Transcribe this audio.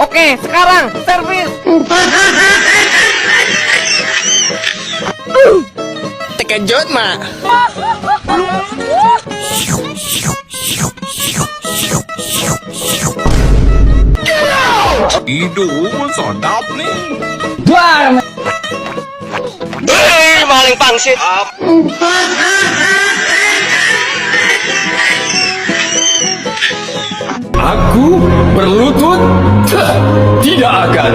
Oke, sekarang servis. Terkejut, Mak. Hidung sedap nih. Maling pangsit. Aku berlutut tidak akan.